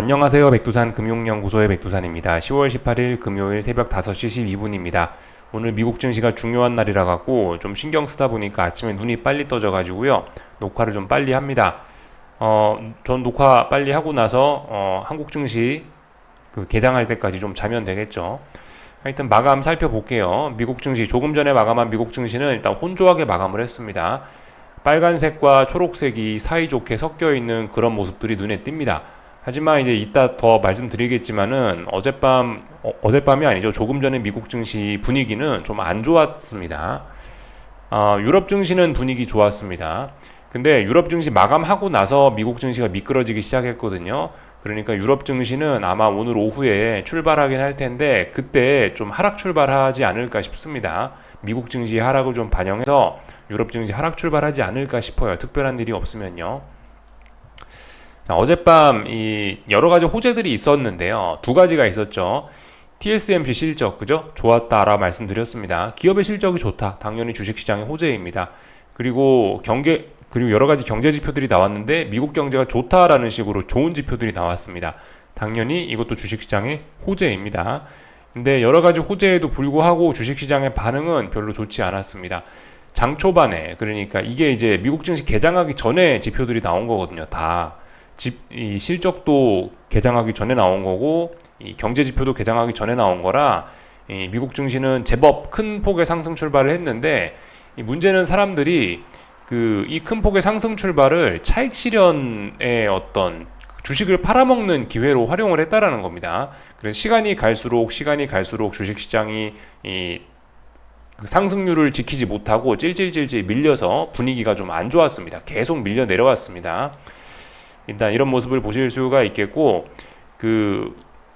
안녕하세요. 백두산 금융연구소의 백두산입니다. 10월 18일 금요일 새벽 5시 12분입니다. 오늘 미국 증시가 중요한 날이라 갖고 좀 신경 쓰다 보니까 아침에 눈이 빨리 떠져 가지고요. 녹화를 좀 빨리 합니다. 전 녹화 빨리 하고 나서 한국 증시 개장할 때까지 좀 자면 되겠죠. 하여튼 마감 살펴볼게요. 미국 증시 조금 전에 마감한 미국 증시는 일단 혼조하게 마감을 했습니다. 빨간색과 초록색이 사이좋게 섞여 있는 그런 모습들이 눈에 띕니다. 하지만 이제 이따 더 말씀드리겠지만은 어젯밤이 아니죠. 조금 전에 미국 증시 분위기는 좀 안 좋았습니다. 유럽 증시는 분위기 좋았습니다. 근데 유럽 증시 마감하고 나서 미국 증시가 미끄러지기 시작했거든요. 그러니까 유럽 증시는 아마 오늘 오후에 출발하긴 할 텐데 그때 좀 하락 출발하지 않을까 싶습니다. 미국 증시 하락을 좀 반영해서 유럽 증시 하락 출발하지 않을까 싶어요. 특별한 일이 없으면요. 자, 어젯밤 여러 가지 호재들이 있었는데요. 두 가지가 있었죠. TSMC 실적, 그죠? 좋았다라 말씀드렸습니다. 기업의 실적이 좋다. 당연히 주식시장의 호재입니다. 그리고 여러 가지 경제 지표들이 나왔는데 미국 경제가 좋다라는 식으로 좋은 지표들이 나왔습니다. 당연히 이것도 주식시장의 호재입니다. 근데 여러 가지 호재에도 불구하고 주식시장의 반응은 별로 좋지 않았습니다. 장 초반에, 그러니까 이게 이제 미국 증시 개장하기 전에 지표들이 나온 거거든요. 이 실적도 개장하기 전에 나온 거고 이 경제 지표도 개장하기 전에 나온 거라 이 미국 증시는 제법 큰 폭의 상승 출발을 했는데 이 문제는 사람들이 이 큰 폭의 상승 출발을 차익 실현의 어떤 주식을 팔아먹는 기회로 활용을 했다라는 겁니다. 그래서 시간이 갈수록 주식시장이 상승률을 지키지 못하고 찔찔찔찔 밀려서 분위기가 좀 안 좋았습니다. 계속 밀려 내려왔습니다. 일단 이런 모습을 보실 수가 있겠고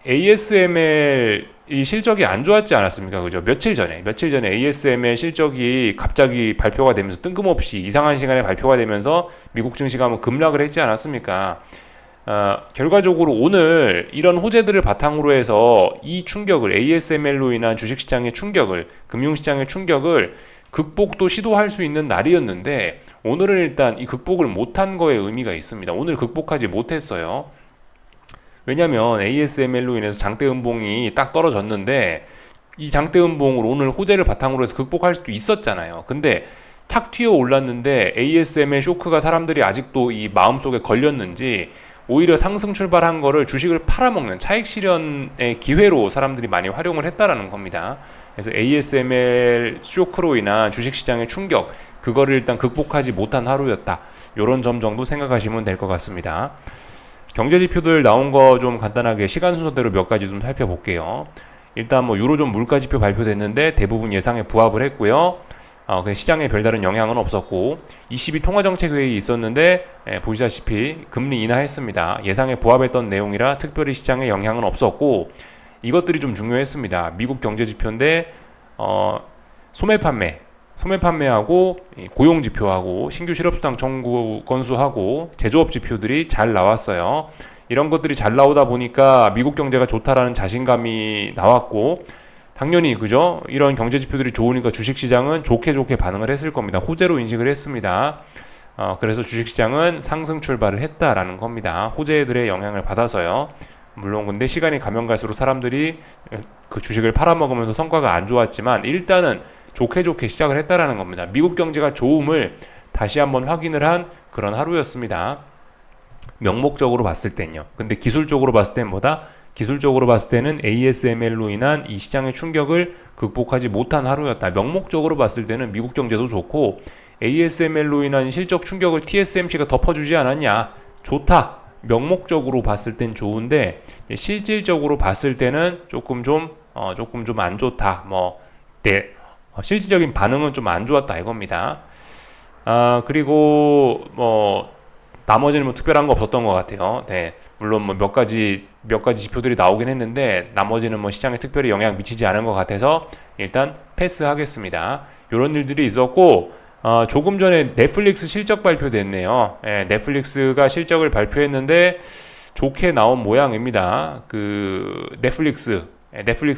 ASML 이 실적이 안 좋았지 않았습니까? 그죠? 며칠 전에 ASML 실적이 갑자기 발표가 되면서 뜬금없이 이상한 시간에 발표가 되면서 미국 증시가 뭐 급락을 했지 않았습니까? 결과적으로 오늘 이런 호재들을 바탕으로 해서 이 충격을 ASML로 인한 주식시장의 충격을 금융시장의 충격을 극복도 시도할 수 있는 날이었는데 오늘은 일단 이 극복을 못한 거에 의미가 있습니다. 오늘 극복하지 못했어요. 왜냐면 ASML로 인해서 장대 음봉이 딱 떨어졌는데 이 장대 음봉을 오늘 호재를 바탕으로 해서 극복할 수도 있었잖아요. 근데 탁 튀어 올랐는데 ASML 쇼크가 사람들이 아직도 이 마음속에 걸렸는지 오히려 상승 출발한 거를 주식을 팔아먹는 차익 실현의 기회로 사람들이 많이 활용을 했다라는 겁니다. 그래서 ASML 쇼크로 인한 주식시장의 충격, 그거를 일단 극복하지 못한 하루였다. 이런 점 정도 생각하시면 될 것 같습니다. 경제 지표들 나온 거 좀 간단하게 시간 순서대로 몇 가지 좀 살펴볼게요. 일단 유로존 물가 지표 발표됐는데 대부분 예상에 부합을 했고요. 시장에 별다른 영향은 없었고 22 통화정책회의 있었는데 보시다시피 금리 인하했습니다. 예상에 부합했던 내용이라 특별히 시장에 영향은 없었고 이것들이 좀 중요했습니다. 미국 경제지표인데 소매 판매하고 고용 지표하고 신규 실업수당 청구 건수하고 제조업 지표들이 잘 나왔어요. 이런 것들이 잘 나오다 보니까 미국 경제가 좋다라는 자신감이 나왔고 당연히 그죠? 이런 경제 지표들이 좋으니까 주식시장은 좋게 반응을 했을 겁니다. 호재로 인식을 했습니다. 그래서 주식시장은 상승 출발을 했다라는 겁니다. 호재들의 영향을 받아서요. 물론 근데 시간이 가면 갈수록 사람들이 그 주식을 팔아먹으면서 성과가 안 좋았지만 일단은 좋게 시작을 했다라는 겁니다. 미국 경제가 좋음을 다시 한번 확인을 한 그런 하루였습니다. 명목적으로 봤을 땐요. 근데 기술적으로 봤을 땐 기술적으로 봤을 때는 ASML로 인한 이 시장의 충격을 극복하지 못한 하루였다. 명목적으로 봤을 때는 미국 경제도 좋고 ASML로 인한 실적 충격을 TSMC가 덮어주지 않았냐. 좋다. 명목적으로 봤을 땐 좋은데 실질적으로 봤을 때는 조금 좀 안 좋다. 실질적인 반응은 좀 안 좋았다 이겁니다. 그리고 나머지는 특별한 거 없었던 것 같아요. 네, 물론 몇 가지 지표들이 나오긴 했는데 나머지는 시장에 특별히 영향 미치지 않은 것 같아서 일단 패스하겠습니다. 이런 일들이 있었고 조금 전에 넷플릭스 실적 발표됐네요. 네, 넷플릭스가 실적을 발표했는데 좋게 나온 모양입니다. 넷플릭스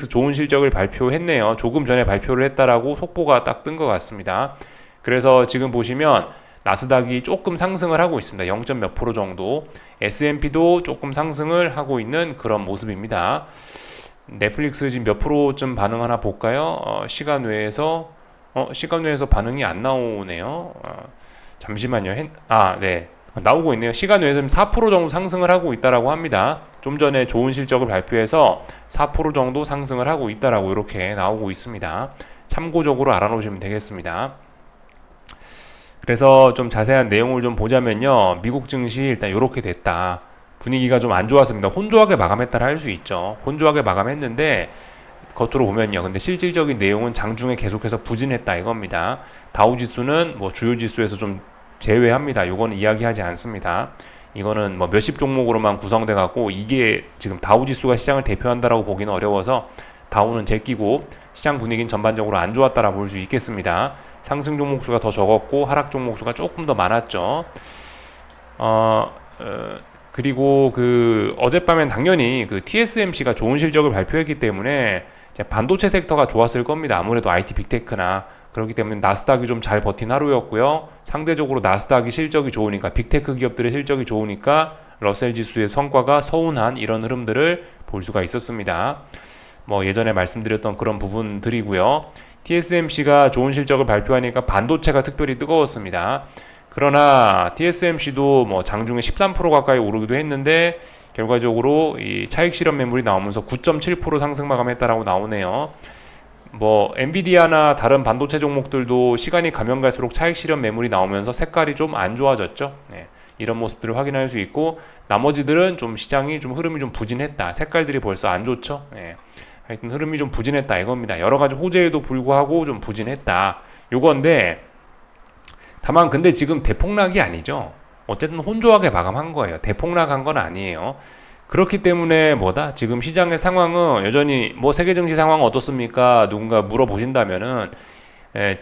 좋은 실적을 발표했네요. 조금 전에 발표를 했다라고 속보가 딱 뜬 것 같습니다. 그래서 지금 보시면 나스닥이 조금 상승을 하고 있습니다. 0. 몇 프로 정도. S&P도 조금 상승을 하고 있는 그런 모습입니다. 넷플릭스 지금 몇 프로쯤 반응하나 볼까요? 시간 외에서 반응이 안 나오네요. 잠시만요. 네. 나오고 있네요. 시간 외에서 4% 정도 상승을 하고 있다라고 합니다. 좀 전에 좋은 실적을 발표해서 4% 정도 상승을 하고 있다라고 이렇게 나오고 있습니다. 참고적으로 알아놓으시면 되겠습니다. 그래서 좀 자세한 내용을 좀 보자면요. 미국 증시 일단 이렇게 됐다. 분위기가 좀 안 좋았습니다. 혼조하게 마감했다라 할 수 있죠. 혼조하게 마감했는데 겉으로 보면요. 근데 실질적인 내용은 장중에 계속해서 부진했다 이겁니다. 다우지수는 뭐 주요 지수에서 좀 제외합니다. 요거는 이야기하지 않습니다. 이거는 뭐 몇십 종목으로만 구성돼 갖고 이게 지금 다우지수가 시장을 대표한다라고 보기는 어려워서 다우는 제끼고 시장 분위기는 전반적으로 안 좋았다라 볼 수 있겠습니다. 상승 종목 수가 더 적었고 하락 종목 수가 조금 더 많았죠. 그리고 어젯밤엔 당연히 TSMC가 좋은 실적을 발표했기 때문에 반도체 섹터가 좋았을 겁니다. 아무래도 IT 빅테크나 그렇기 때문에 나스닥이 좀 잘 버틴 하루였고요. 상대적으로 나스닥이 실적이 좋으니까 빅테크 기업들의 실적이 좋으니까 러셀 지수의 성과가 서운한 이런 흐름들을 볼 수가 있었습니다. 뭐 예전에 말씀드렸던 그런 부분들이고요. TSMC가 좋은 실적을 발표하니까 반도체가 특별히 뜨거웠습니다. 그러나 TSMC도 뭐 장중에 13% 가까이 오르기도 했는데 결과적으로 이 차익 실현 매물이 나오면서 9.7% 상승 마감했다라고 나오네요. 뭐 엔비디아나 다른 반도체 종목들도 시간이 가면 갈수록 차익 실현 매물이 나오면서 색깔이 좀 안 좋아졌죠. 네, 이런 모습들을 확인할 수 있고 나머지들은 좀 시장이 좀 흐름이 좀 부진했다. 색깔들이 벌써 안 좋죠. 네, 하여튼 흐름이 좀 부진했다 이겁니다. 여러 가지 호재에도 불구하고 좀 부진했다. 요건데 다만 근데 지금 대폭락이 아니죠. 어쨌든 혼조하게 마감한 거예요. 대폭락한 건 아니에요. 그렇기 때문에 지금 시장의 상황은 여전히 뭐 세계 증시 상황 어떻습니까? 누군가 물어보신다면은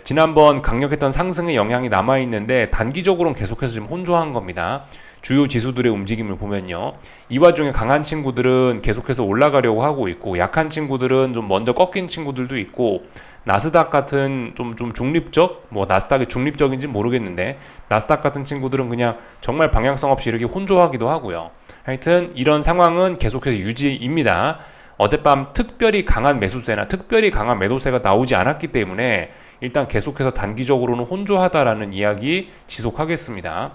지난번 강력했던 상승의 영향이 남아있는데 단기적으로는 계속해서 지금 혼조한 겁니다. 주요 지수들의 움직임을 보면요. 이 와중에 강한 친구들은 계속해서 올라가려고 하고 있고 약한 친구들은 좀 먼저 꺾인 친구들도 있고 나스닥 같은 좀 중립적, 뭐 나스닥이 중립적인지 모르겠는데 나스닥 같은 친구들은 그냥 정말 방향성 없이 이렇게 혼조하기도 하고요. 하여튼 이런 상황은 계속해서 유지입니다. 어젯밤 특별히 강한 매수세나 특별히 강한 매도세가 나오지 않았기 때문에 일단 계속해서 단기적으로는 혼조하다라는 이야기 지속하겠습니다.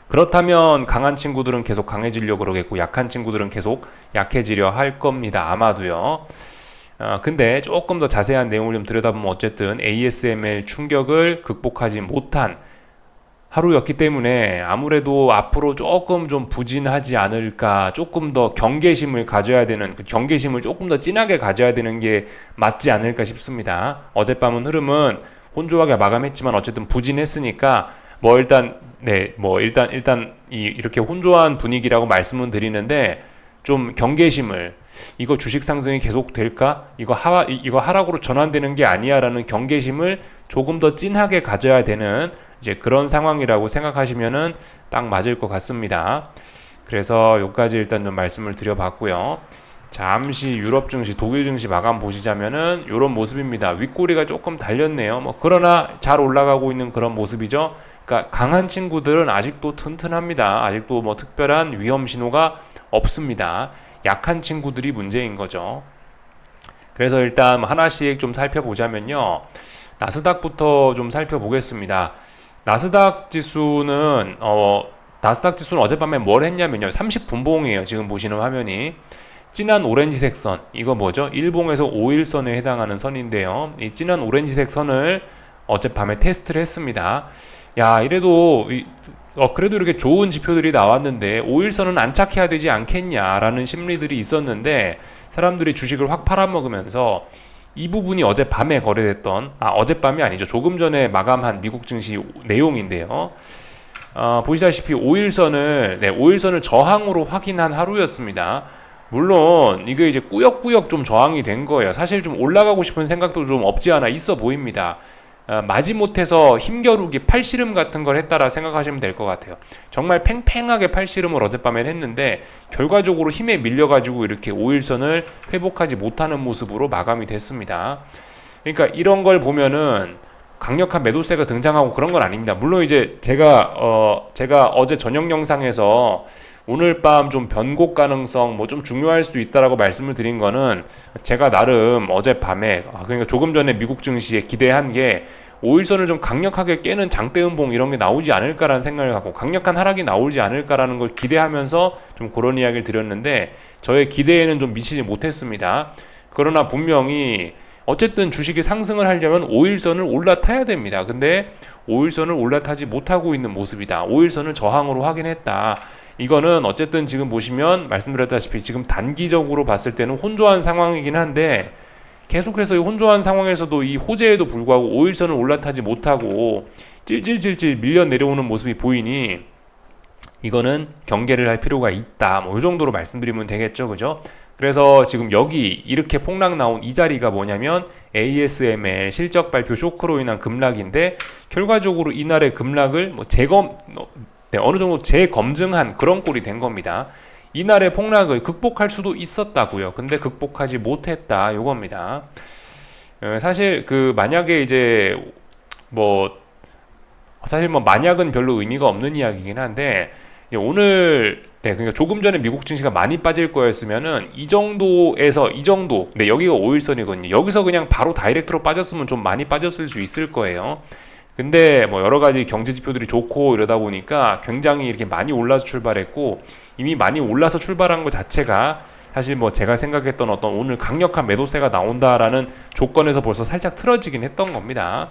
그렇다면 강한 친구들은 계속 강해지려고 그러겠고 약한 친구들은 계속 약해지려 할 겁니다. 아마도요. 근데 조금 더 자세한 내용을 좀 들여다보면 어쨌든 ASML 충격을 극복하지 못한 하루였기 때문에 아무래도 앞으로 조금 좀 부진하지 않을까, 조금 더 경계심을 가져야 되는, 그 경계심을 조금 더 진하게 가져야 되는 게 맞지 않을까 싶습니다. 어젯밤은 흐름은 혼조하게 마감했지만 어쨌든 부진했으니까 일단 이렇게 혼조한 분위기라고 말씀은 드리는데 좀 경계심을, 이거 주식 상승이 계속 될까? 이거 하락으로 전환되는 게 아니야라는 경계심을 조금 더 진하게 가져야 되는 이제 그런 상황이라고 생각하시면은 딱 맞을 것 같습니다. 그래서 여기까지 일단 좀 말씀을 드려봤고요. 잠시 유럽 증시, 독일 증시 마감 보시자면은 이런 모습입니다. 윗꼬리가 조금 달렸네요. 그러나 잘 올라가고 있는 그런 모습이죠. 그러니까 강한 친구들은 아직도 튼튼합니다. 아직도 특별한 위험 신호가 없습니다. 약한 친구들이 문제인 거죠. 그래서 일단 하나씩 좀 살펴보자면요. 나스닥부터 좀 살펴보겠습니다. 나스닥 지수는 어젯밤에 뭘 했냐면요. 30분봉이에요. 지금 보시는 화면이. 진한 오렌지색 선, 이거 뭐죠? 일봉에서 5일선에 해당하는 선인데요. 이 진한 오렌지색 선을 어젯밤에 테스트를 했습니다. 야, 이래도 그래도 이렇게 좋은 지표들이 나왔는데 5일선은 안착해야 되지 않겠냐라는 심리들이 있었는데 사람들이 주식을 확 팔아먹으면서 이 부분이 어젯밤에 거래됐던, 어젯밤이 아니죠. 조금 전에 마감한 미국 증시 내용인데요. 보시다시피 5일선을 저항으로 확인한 하루였습니다. 물론 이게 이제 꾸역꾸역 좀 저항이 된 거예요. 사실 좀 올라가고 싶은 생각도 좀 없지 않아 있어 보입니다. 마지못해서 힘겨루기 팔씨름 같은 걸 했다라 생각하시면 될 것 같아요. 정말 팽팽하게 팔씨름을 어젯밤에 했는데 결과적으로 힘에 밀려가지고 이렇게 5일선을 회복하지 못하는 모습으로 마감이 됐습니다. 그러니까 이런 걸 보면은 강력한 매도세가 등장하고 그런 건 아닙니다. 물론 이제 제가 어제 저녁 영상에서 오늘 밤 좀 변곡 가능성 뭐 좀 중요할 수 있다라고 말씀을 드린 거는 제가 나름 어젯밤에 그러니까 조금 전에 미국 증시에 기대한 게 5일선을 좀 강력하게 깨는 장대 음봉 이런 게 나오지 않을까라는 생각을 갖고 강력한 하락이 나오지 않을까라는 걸 기대하면서 좀 그런 이야기를 드렸는데 저의 기대에는 좀 미치지 못했습니다. 그러나 분명히 어쨌든 주식이 상승을 하려면 5일선을 올라타야 됩니다. 근데 5일선을 올라타지 못하고 있는 모습이다. 5일선을 저항으로 확인했다. 이거는 어쨌든 지금 보시면 말씀드렸다시피 지금 단기적으로 봤을 때는 혼조한 상황이긴 한데 계속해서 이 혼조한 상황에서도 이 호재에도 불구하고 5일선을 올라타지 못하고 찔찔찔찔 밀려 내려오는 모습이 보이니 이거는 경계를 할 필요가 있다. 뭐 이 정도로 말씀드리면 되겠죠. 그죠? 그래서 지금 여기 이렇게 폭락 나온 이 자리가 뭐냐면 ASML 실적 발표 쇼크로 인한 급락인데 결과적으로 이날의 급락을 어느 정도 재검증한 그런 꼴이 된 겁니다. 이날의 폭락을 극복할 수도 있었다고요. 근데 극복하지 못했다. 요겁니다. 사실 만약에 이제 사실 만약은 별로 의미가 없는 이야기긴 한데 오늘 그러니까 조금 전에 미국 증시가 많이 빠질 거였으면은 이 정도 여기가 5일선이거든요. 여기서 그냥 바로 다이렉트로 빠졌으면 좀 많이 빠졌을 수 있을 거예요. 근데 여러 가지 경제 지표들이 좋고 이러다 보니까 굉장히 이렇게 많이 올라서 출발했고 이미 많이 올라서 출발한 것 자체가 사실 제가 생각했던 어떤 오늘 강력한 매도세가 나온다라는 조건에서 벌써 살짝 틀어지긴 했던 겁니다.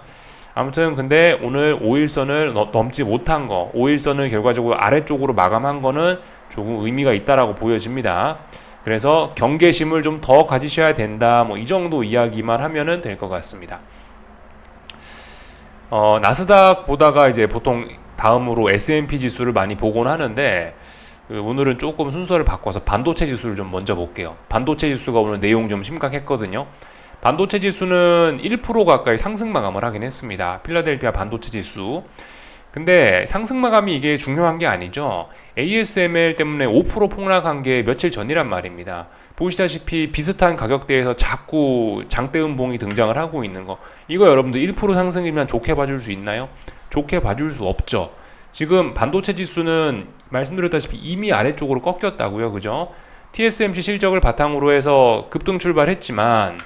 아무튼 근데 오늘 5일선을 넘지 못한 거 5일선을 결과적으로 아래쪽으로 마감한 거는 조금 의미가 있다라고 보여집니다. 그래서 경계심을 좀 더 가지셔야 된다. 이 정도 이야기만 하면은 될 것 같습니다. 나스닥 보다가 이제 보통 다음으로 S&P 지수를 많이 보곤 하는데 오늘은 조금 순서를 바꿔서 반도체 지수를 좀 먼저 볼게요. 반도체 지수가 오늘 내용 좀 심각했거든요. 반도체 지수는 1% 가까이 상승 마감을 하긴 했습니다. 필라델피아 반도체 지수. 근데 상승 마감이 이게 중요한 게 아니죠. ASML 때문에 5% 폭락한 게 며칠 전이란 말입니다. 보시다시피 비슷한 가격대에서 자꾸 장대 음봉이 등장을 하고 있는 거. 이거 여러분들 1% 상승이면 좋게 봐줄 수 있나요? 좋게 봐줄 수 없죠. 지금 반도체 지수는 말씀드렸다시피 이미 아래쪽으로 꺾였다고요. 그죠? TSMC 실적을 바탕으로 해서 급등 출발했지만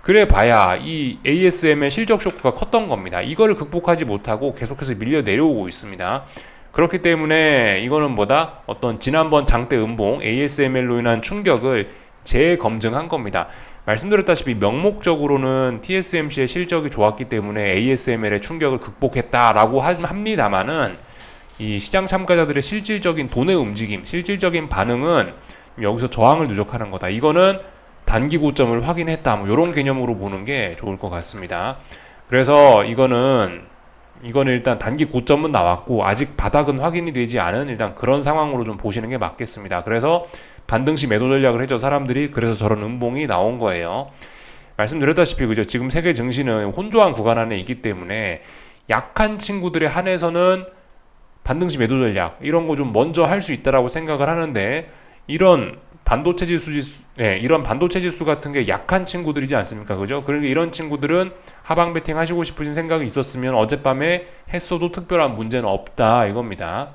그래 봐야 이 ASM의 실적 쇼크가 컸던 겁니다. 이거를 극복하지 못하고 계속해서 밀려 내려오고 있습니다. 그렇기 때문에 이거는 어떤 지난번 장대 음봉 ASML로 인한 충격을 재검증한 겁니다. 말씀드렸다시피 명목적으로는 TSMC의 실적이 좋았기 때문에 ASML의 충격을 극복했다라고 합니다만은 이 시장 참가자들의 실질적인 돈의 움직임, 실질적인 반응은 여기서 저항을 누적하는 거다. 이거는 단기 고점을 확인했다. 이런 개념으로 보는 게 좋을 것 같습니다. 그래서 이거는 일단 단기 고점은 나왔고 아직 바닥은 확인이 되지 않은 일단 그런 상황으로 좀 보시는 게 맞겠습니다. 그래서 반등시 매도 전략을 해줘 사람들이 그래서 저런 음봉이 나온 거예요. 말씀드렸다시피 그죠? 지금 세계 증시는 혼조한 구간 안에 있기 때문에 약한 친구들에 한해서는 반등시 매도 전략 이런 거 좀 먼저 할 수 있다라고 생각을 하는데 이런 반도체 지수 같은 게 약한 친구들이지 않습니까? 그죠? 그러니까 이런 친구들은 하방 베팅 하시고 싶으신 생각이 있었으면 어젯밤에 했어도 특별한 문제는 없다 이겁니다.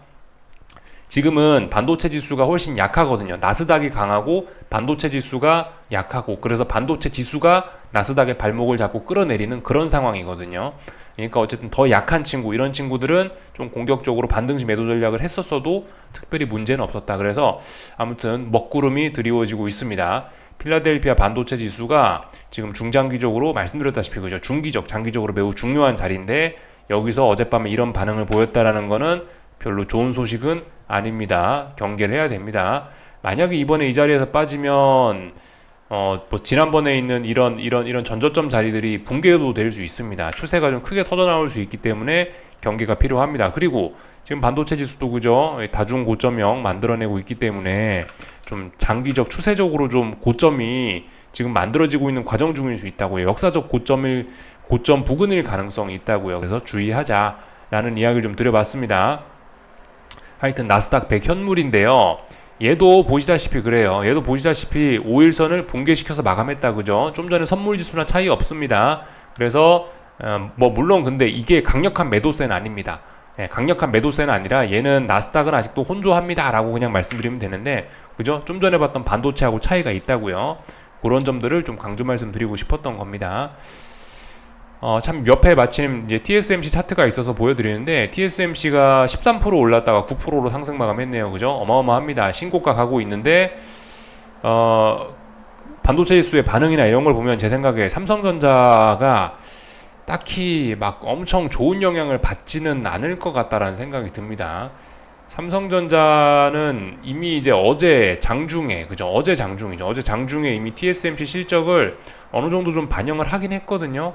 지금은 반도체 지수가 훨씬 약하거든요. 나스닥이 강하고 반도체 지수가 약하고 그래서 반도체 지수가 나스닥의 발목을 잡고 끌어내리는 그런 상황이거든요. 그러니까 어쨌든 더 약한 친구 이런 친구들은 좀 공격적으로 반등시 매도 전략을 했었어도 특별히 문제는 없었다. 그래서 아무튼 먹구름이 드리워지고 있습니다. 필라델피아 반도체 지수가 지금 중장기적으로 말씀드렸다시피 그죠? 장기적으로 매우 중요한 자리인데 여기서 어젯밤에 이런 반응을 보였다라는 거는 별로 좋은 소식은 아닙니다. 경계를 해야 됩니다. 만약에 이번에 이 자리에서 빠지면 지난번에 있는 이런 전저점 자리들이 붕괴도 될 수 있습니다. 추세가 좀 크게 터져 나올 수 있기 때문에 경계가 필요합니다. 그리고 지금 반도체 지수도 그죠? 다중 고점형 만들어내고 있기 때문에 좀 장기적 추세적으로 좀 고점이 지금 만들어지고 있는 과정 중일 수 있다고요. 역사적 고점 부근일 가능성이 있다고요. 그래서 주의하자라는 이야기를 좀 드려봤습니다. 하여튼 나스닥 100 현물인데요. 얘도 보시다시피 그래요. 얘도 보시다시피 5일선을 붕괴시켜서 마감했다. 그죠? 좀 전에 선물지수나 차이 없습니다. 그래서 뭐 물론 근데 이게 강력한 매도세는 아닙니다. 예, 강력한 매도세는 아니라 얘는 나스닥은 아직도 혼조합니다라고 그냥 말씀드리면 되는데, 그죠? 좀 전에 봤던 반도체하고 차이가 있다고요. 그런 점들을 좀 강조 말씀드리고 싶었던 겁니다. 참 옆에 마침 이제 TSMC 차트가 있어서 보여드리는데, TSMC가 13% 올랐다가 9%로 상승 마감했네요. 그죠? 어마어마합니다. 신고가 가고 있는데 반도체 지수의 반응이나 이런 걸 보면 제 생각에 삼성전자가 딱히 막 엄청 좋은 영향을 받지는 않을 것 같다라는 생각이 듭니다. 삼성전자는 이미 이제 어제 장중에, 그죠? 어제 장중이죠. 어제 장중에 이미 TSMC 실적을 어느 정도 좀 반영을 하긴 했거든요.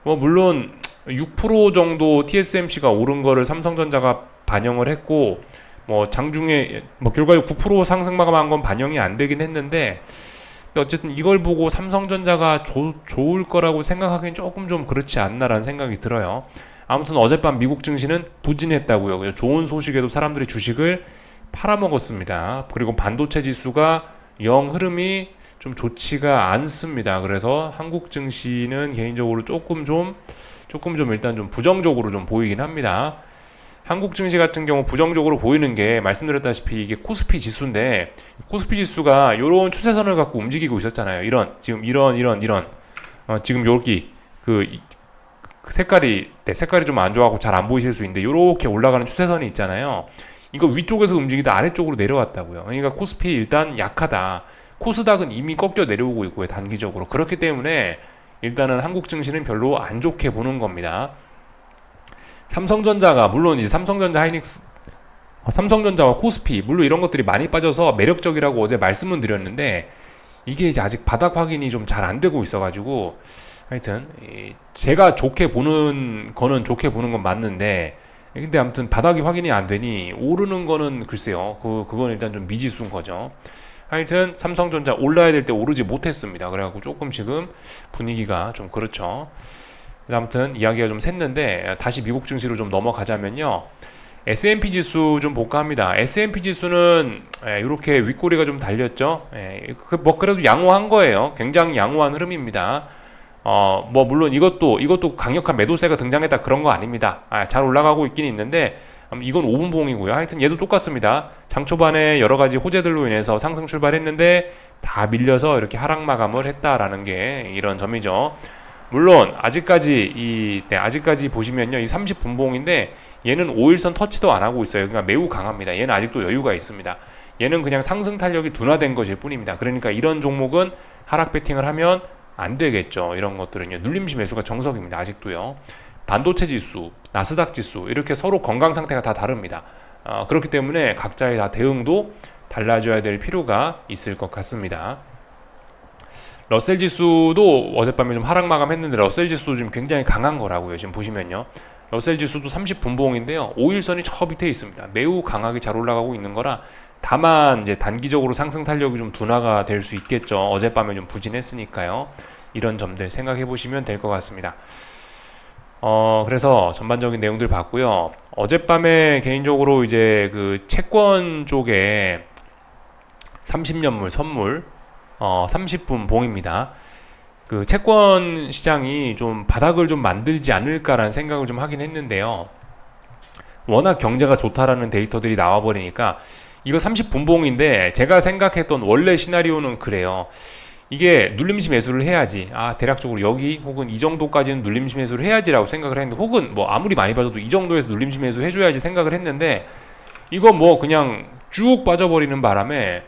뭐 물론 6% 정도 TSMC가 오른 거를 삼성전자가 반영을 했고, 뭐 장중에 뭐 결과에 9% 상승 마감한 건 반영이 안 되긴 했는데, 어쨌든 이걸 보고 삼성전자가 좋을 거라고 생각하기엔 조금 좀 그렇지 않나라는 생각이 들어요. 아무튼 어젯밤 미국 증시는 부진했다고요. 좋은 소식에도 사람들이 주식을 팔아먹었습니다. 그리고 반도체 지수가 영 흐름이 좀 좋지가 않습니다. 그래서 한국 증시는 개인적으로 조금 좀 일단 좀 부정적으로 좀 보이긴 합니다. 한국 증시 같은 경우 부정적으로 보이는 게, 말씀드렸다시피 이게 코스피 지수인데, 코스피 지수가 이런 추세선을 갖고 움직이고 있었잖아요. 지금 이런 지금 여기 색깔이 좀 안 좋아하고 잘 안 보이실 수 있는데, 이렇게 올라가는 추세선이 있잖아요. 이거 위쪽에서 움직이다 아래쪽으로 내려왔다고요. 그러니까 코스피 일단 약하다. 코스닥은 이미 꺾여 내려오고 있고요, 단기적으로. 그렇기 때문에 일단은 한국 증시는 별로 안 좋게 보는 겁니다. 삼성전자가, 물론 이제 삼성전자와 코스피, 물론 이런 것들이 많이 빠져서 매력적이라고 어제 말씀은 드렸는데, 이게 이제 아직 바닥 확인이 좀 잘 안 되고 있어가지고, 하여튼 제가 좋게 보는 거는 좋게 보는 건 맞는데, 근데 아무튼 바닥이 확인이 안 되니 오르는 거는 글쎄요, 그건 일단 좀 미지수인 거죠. 하여튼 삼성전자 올라야 될 때 오르지 못했습니다. 그래갖고 조금 지금 분위기가 좀 그렇죠. 아무튼 이야기가 좀 샜는데, 다시 미국 증시로 좀 넘어가자면요, S&P 지수 좀 볼까 합니다. S&P 지수는 이렇게 윗꼬리가 좀 달렸죠. 뭐 그래도 양호한 거예요. 굉장히 양호한 흐름입니다. 뭐 물론 이것도 강력한 매도세가 등장했다 그런 거 아닙니다. 잘 올라가고 있긴 있는데, 이건 5분봉이고요. 하여튼 얘도 똑같습니다. 장 초반에 여러 가지 호재들로 인해서 상승 출발했는데 다 밀려서 이렇게 하락 마감을 했다라는 게 이런 점이죠. 물론 아직까지 보시면요, 이 30분봉인데 얘는 5일선 터치도 안 하고 있어요. 그러니까 매우 강합니다. 얘는 아직도 여유가 있습니다. 얘는 그냥 상승 탄력이 둔화된 것일 뿐입니다. 그러니까 이런 종목은 하락 배팅을 하면 안 되겠죠. 이런 것들은요, 눌림시 매수가 정석입니다. 아직도요. 반도체 지수, 나스닥 지수, 이렇게 서로 건강 상태가 다 다릅니다. 그렇기 때문에 각자의 다 대응도 달라져야 될 필요가 있을 것 같습니다. 러셀 지수도 어젯밤에 좀 하락 마감했는데, 러셀 지수도 지금 굉장히 강한 거라고요. 지금 보시면요, 러셀 지수도 30분봉인데요 5일선이 저 밑에 있습니다. 매우 강하게 잘 올라가고 있는 거라, 다만 이제 단기적으로 상승 탄력이 좀 둔화가 될 수 있겠죠. 어젯밤에 좀 부진했으니까요. 이런 점들 생각해 보시면 될 것 같습니다. 그래서 전반적인 내용들 봤고요. 어젯밤에 개인적으로 이제 그 채권 쪽에 30년물 선물 30분 봉입니다. 그 채권 시장이 좀 바닥을 좀 만들지 않을까라는 생각을 좀 하긴 했는데요. 워낙 경제가 좋다라는 데이터들이 나와버리니까 이거 30분봉인데, 제가 생각했던 원래 시나리오는 그래요. 이게 눌림시 매수를 해야지, 대략적으로 여기 혹은 이 정도까지는 눌림시 매수를 해야지라고 생각을 했는데, 혹은 뭐 아무리 많이 빠져도 이 정도에서 눌림시 매수 해줘야지 생각을 했는데, 이거 뭐 그냥 쭉 빠져버리는 바람에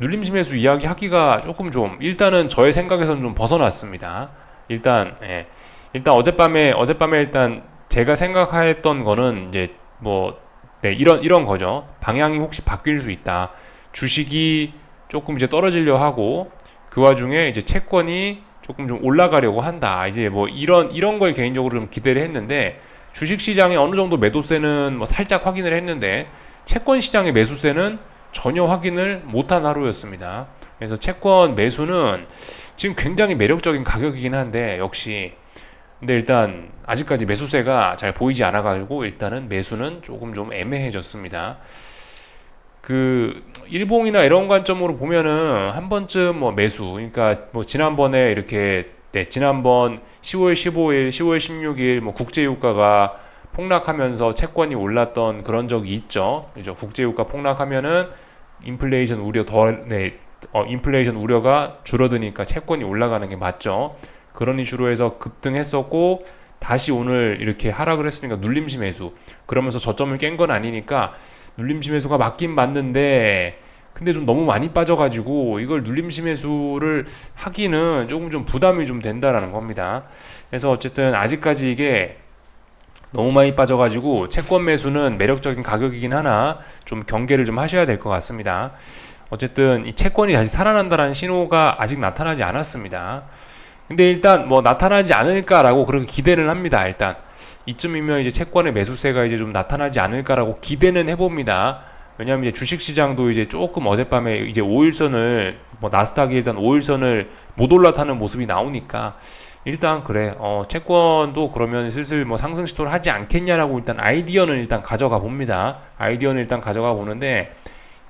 눌림시 매수 이야기 하기가 조금 좀, 일단은 저의 생각에서는 좀 벗어났습니다. 일단 어젯밤에 일단 제가 생각했던 거는 이제 이런 거죠. 방향이 혹시 바뀔 수 있다. 주식이 조금 이제 떨어지려 하고, 그 와중에 이제 채권이 조금 좀 올라가려고 한다. 이제 뭐 이런 걸 개인적으로 좀 기대를 했는데, 주식 시장의 어느 정도 매도세는 뭐 살짝 확인을 했는데, 채권 시장의 매수세는 전혀 확인을 못한 하루였습니다. 그래서 채권 매수는 지금 굉장히 매력적인 가격이긴 한데, 역시 근데 일단 아직까지 매수세가 잘 보이지 않아가지고 일단은 매수는 조금 좀 애매해졌습니다. 그 일봉이나 이런 관점으로 보면은 한 번쯤 뭐 매수, 그러니까 뭐 지난번에 이렇게 네, 지난번 10월 15일, 10월 16일 뭐 국제유가가 폭락하면서 채권이 올랐던 그런 적이 있죠. 그죠? 국제유가 폭락하면은 인플레이션 우려 인플레이션 우려가 줄어드니까 채권이 올라가는 게 맞죠. 그런 이슈로 해서 급등했었고 다시 오늘 이렇게 하락을 했으니까 눌림시 매수. 그러면서 저점을 깬 건 아니니까 눌림시 매수가 맞긴 맞는데 근데 좀 너무 많이 빠져가지고 이걸 눌림시 매수를 하기는 조금 좀 부담이 좀 된다라는 겁니다. 그래서 어쨌든 아직까지 이게 너무 많이 빠져가지고 채권 매수는 매력적인 가격이긴 하나 좀 경계를 좀 하셔야 될 것 같습니다. 어쨌든 이 채권이 다시 살아난다는 신호가 아직 나타나지 않았습니다. 근데 일단 뭐 나타나지 않을까라고 그렇게 기대는 합니다. 일단 이쯤이면 이제 채권의 매수세가 이제 좀 나타나지 않을까라고 기대는 해봅니다. 왜냐하면 이제 주식시장도 이제 조금 어젯밤에 이제 5일선을 뭐 나스닥이 일단 5일선을 못 올라타는 모습이 나오니까 일단 그래 채권도 그러면 슬슬 뭐 상승 시도를 하지 않겠냐라고 일단 아이디어는 일단 가져가 봅니다. 아이디어는 일단 가져가 보는데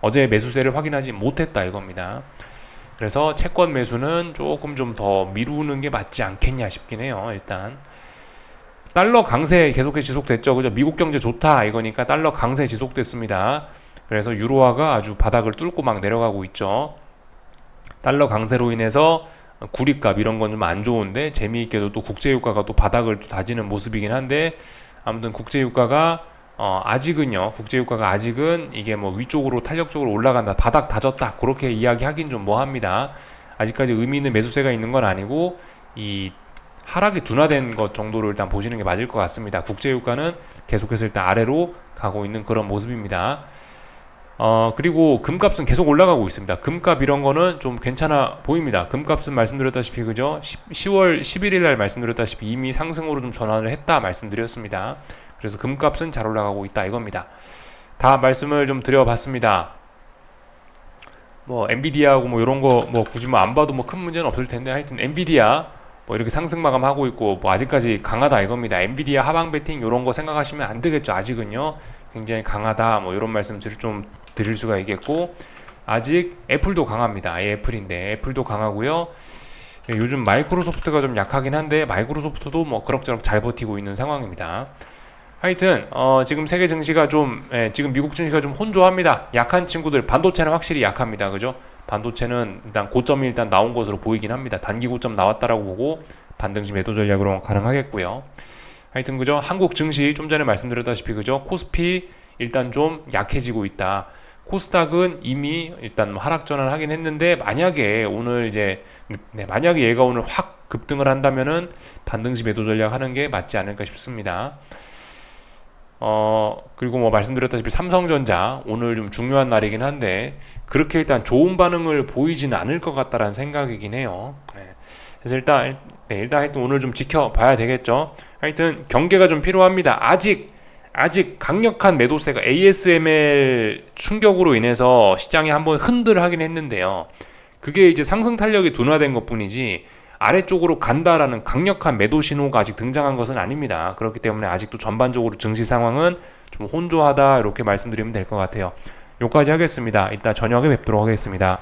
어제 매수세를 확인하지 못했다 이겁니다. 그래서 채권 매수는 조금 좀 더 미루는 게 맞지 않겠냐 싶긴 해요. 일단 달러 강세 계속해서 지속됐죠. 그죠? 미국 경제 좋다 이거니까 달러 강세 지속됐습니다. 그래서 유로화가 아주 바닥을 뚫고 막 내려가고 있죠. 달러 강세로 인해서 구리값 이런 건 좀 안 좋은데 재미있게도 또 국제유가가 또 바닥을 또 다지는 모습이긴 한데 아무튼 국제유가가 국제유가가 아직은 이게 뭐 위쪽으로 탄력적으로 올라간다, 바닥 다졌다 그렇게 이야기하긴 좀 뭐합니다. 아직까지 의미 있는 매수세가 있는 건 아니고 이 하락이 둔화된 것 정도로 일단 보시는 게 맞을 것 같습니다. 국제유가는 계속해서 일단 아래로 가고 있는 그런 모습입니다. 그리고 금값은 계속 올라가고 있습니다. 금값 이런 거는 좀 괜찮아 보입니다. 금값은 말씀드렸다시피 그죠? 10월 11일 날 말씀드렸다시피 이미 상승으로 좀 전환을 했다 말씀드렸습니다. 그래서 금값은 잘 올라가고 있다 이겁니다. 다 말씀을 좀 드려봤습니다. 뭐 엔비디아하고 뭐 이런 거 뭐 굳이 뭐 안 봐도 뭐 큰 문제는 없을 텐데 하여튼 엔비디아 뭐 이렇게 상승 마감하고 있고 뭐 아직까지 강하다 이겁니다. 엔비디아 하방 베팅 이런 거 생각하시면 안 되겠죠. 아직은요. 굉장히 강하다 뭐 이런 말씀 좀 드릴 수가 있겠고 아직 애플도 강합니다. 아예 애플인데 애플도 강하고요. 요즘 마이크로소프트가 좀 약하긴 한데 마이크로소프트도 뭐 그럭저럭 잘 버티고 있는 상황입니다. 하여튼 지금 세계 증시가 지금 미국 증시가 좀 혼조합니다. 약한 친구들 반도체는 확실히 약합니다. 그죠? 반도체는 일단 고점이 일단 나온 것으로 보이긴 합니다. 단기 고점 나왔다라고 보고 반등시 매도 전략으로 가능하겠고요. 하여튼 그죠? 한국 증시 좀 전에 말씀드렸다시피 그죠? 코스피 일단 좀 약해지고 있다. 코스닥은 이미 일단 하락 전환하긴 했는데 만약에 얘가 오늘 확 급등을 한다면은 반등시 매도 전략 하는 게 맞지 않을까 싶습니다. 그리고 뭐 말씀드렸다시피 삼성전자 오늘 좀 중요한 날이긴 한데 그렇게 일단 좋은 반응을 보이지는 않을 것 같다라는 생각이긴 해요. 그래서 일단 하여튼 오늘 좀 지켜봐야 되겠죠. 하여튼 경계가 좀 필요합니다. 아직 강력한 매도세가 ASML 충격으로 인해서 시장이 한번 흔들하긴 했는데요. 그게 이제 상승 탄력이 둔화된 것뿐이지 아래쪽으로 간다라는 강력한 매도 신호가 아직 등장한 것은 아닙니다. 그렇기 때문에 아직도 전반적으로 증시 상황은 좀 혼조하다 이렇게 말씀드리면 될 것 같아요. 여기까지 하겠습니다. 이따 저녁에 뵙도록 하겠습니다.